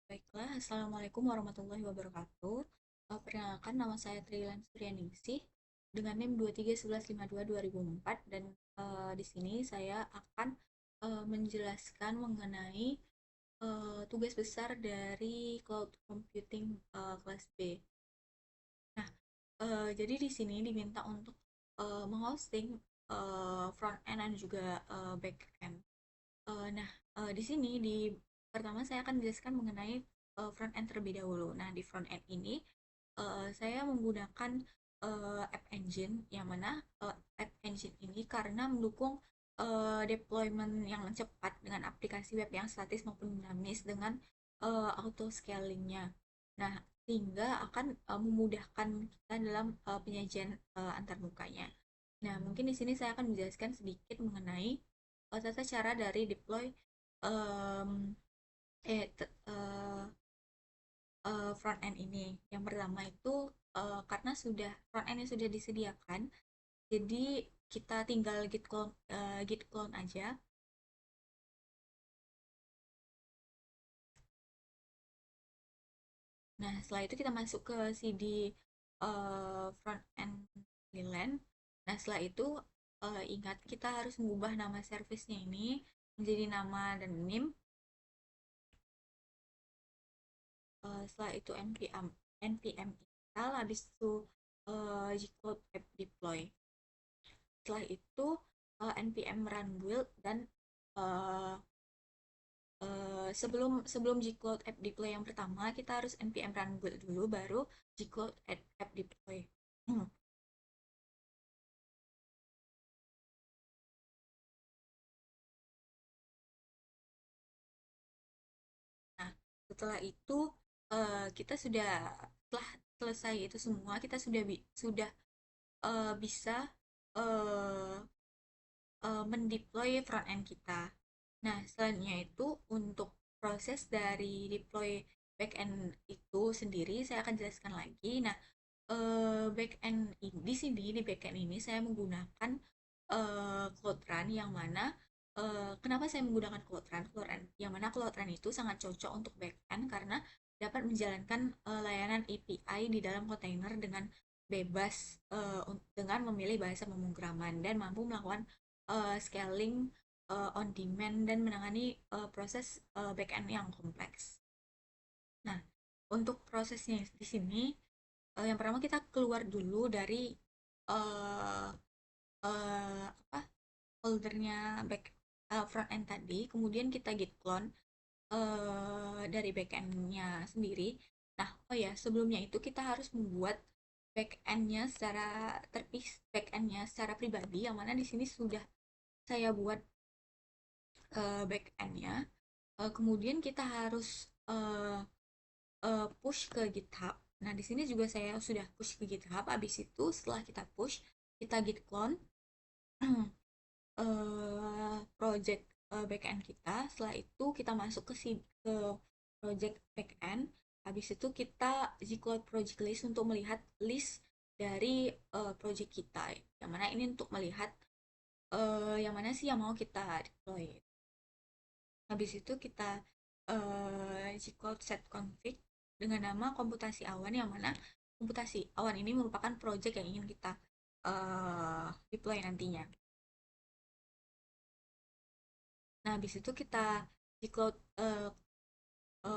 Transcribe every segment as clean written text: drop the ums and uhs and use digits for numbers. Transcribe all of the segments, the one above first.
Baiklah, Assalamualaikum warahmatullahi wabarakatuh. Perkenalkan, nama saya Trilan Suryaningsih dengan NIM 2311522 dan di sini saya akan menjelaskan mengenai tugas besar dari Cloud Computing kelas B. Nah, jadi di sini diminta untuk menghosting front end dan juga back end. Nah, di sini pertama saya akan menjelaskan mengenai front end terlebih dahulu. Nah, di front end ini saya menggunakan App Engine yang mana App Engine ini karena mendukung deployment yang cepat dengan aplikasi web yang statis maupun dinamis dengan auto scalingnya. Nah, sehingga akan memudahkan kita dalam penyajian antarmukanya. Nah, mungkin di sini saya akan menjelaskan sedikit mengenai tata cara dari deploy em, eh, te- eh, front end ini. Yang pertama itu karena front end yang sudah disediakan, jadi kita tinggal git clone aja. Nah, setelah itu kita masuk ke CD front end Leland. Nah, setelah itu ingat kita harus mengubah nama service-nya ini menjadi nama dan NIM. Setelah itu npm install, habis itu gcloud app deploy. Setelah itu npm run build dan uh, sebelum sebelum gcloud app deploy yang pertama kita harus npm run build dulu baru gcloud app deploy. Hmm. Nah, setelah itu kita setelah selesai itu semua kita sudah bisa uh, mendeploy front end kita. Nah, selanjutnya itu untuk proses dari deploy backend itu sendiri saya akan jelaskan lagi. Nah, backend di sini di backend ini saya menggunakan Cloud Run yang mana kenapa saya menggunakan Cloud Run? Cloud Run yang mana Cloud Run itu sangat cocok untuk backend karena dapat menjalankan layanan API di dalam kontainer dengan bebas dengan memilih bahasa pemrograman dan mampu melakukan scaling on demand dan menangani proses backend yang kompleks. Nah, untuk prosesnya di sini, yang pertama kita keluar dulu dari uh, apa foldernya front end tadi, kemudian kita git clone dari backendnya sendiri. Nah, oh ya, sebelumnya itu kita harus membuat backendnya secara backendnya secara pribadi, yang mana di sini sudah saya buat backendnya. Kemudian kita harus uh, push ke GitHub. Nah, di sini juga saya sudah push ke GitHub. Habis itu setelah kita push, kita git clone project backend kita. Setelah itu kita masuk ke project backend. Habis itu kita gcloud project list untuk melihat list dari project kita. Yang mana ini untuk melihat yang mana sih yang mau kita deploy. Habis itu kita gcloud set config dengan nama komputasi awan, yang mana komputasi awan ini merupakan project yang ingin kita deploy nantinya. Nah, habis itu kita gcloud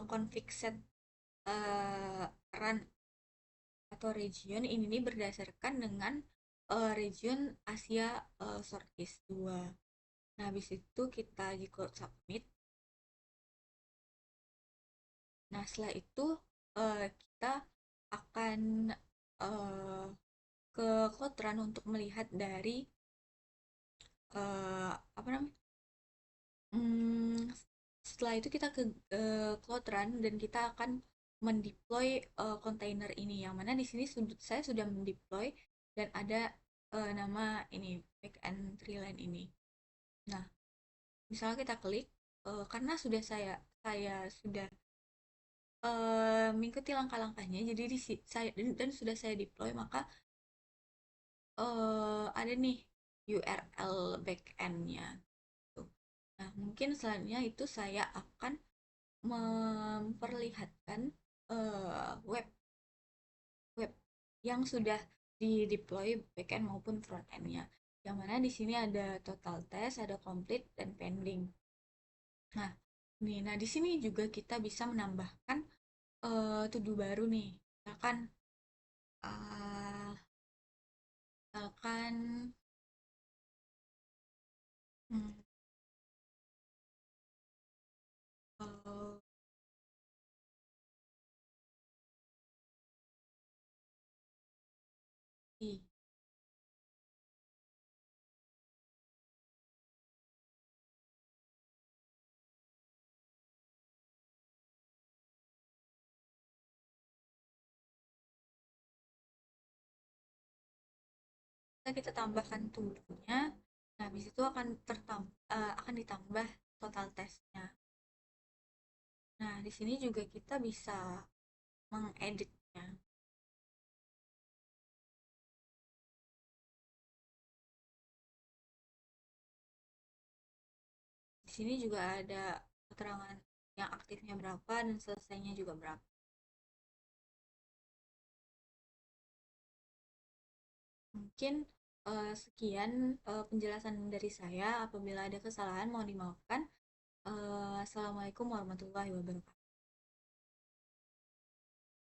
config set uh, run atau region ini berdasarkan dengan region Asia Southeast 2. Nah, habis itu kita gcloud submit. Nah, setelah itu kita akan uh, ke Cloudrun untuk melihat dari apa namanya? Hmm, setelah itu kita ke Cloudrun dan kita akan mendeploy kontainer ini, yang mana di sini saya sudah mendeploy dan ada nama ini backend treeline ini. Nah, misalnya kita klik karena saya sudah mengikuti langkah-langkahnya, jadi saya dan sudah saya deploy, maka ada nih URL backendnya tuh. Nah, mungkin selanjutnya itu saya akan memperlihatkan web web yang sudah di deploy backend maupun frontend-nya. Yang mana di sini ada total test, ada complete dan pending. Nah, di sini juga kita bisa menambahkan to do baru nih. Misalkan uh, misalkan hmm, uh, di kita tambahkan to do-nya. Nah, habis itu akan ditambah total testnya. Nah, di sini juga kita bisa mengeditnya. Di sini juga ada keterangan yang aktifnya berapa dan selesainya juga berapa. Mungkin sekian penjelasan dari saya. Apabila ada kesalahan, mohon dimaafkan. Assalamualaikum warahmatullahi wabarakatuh.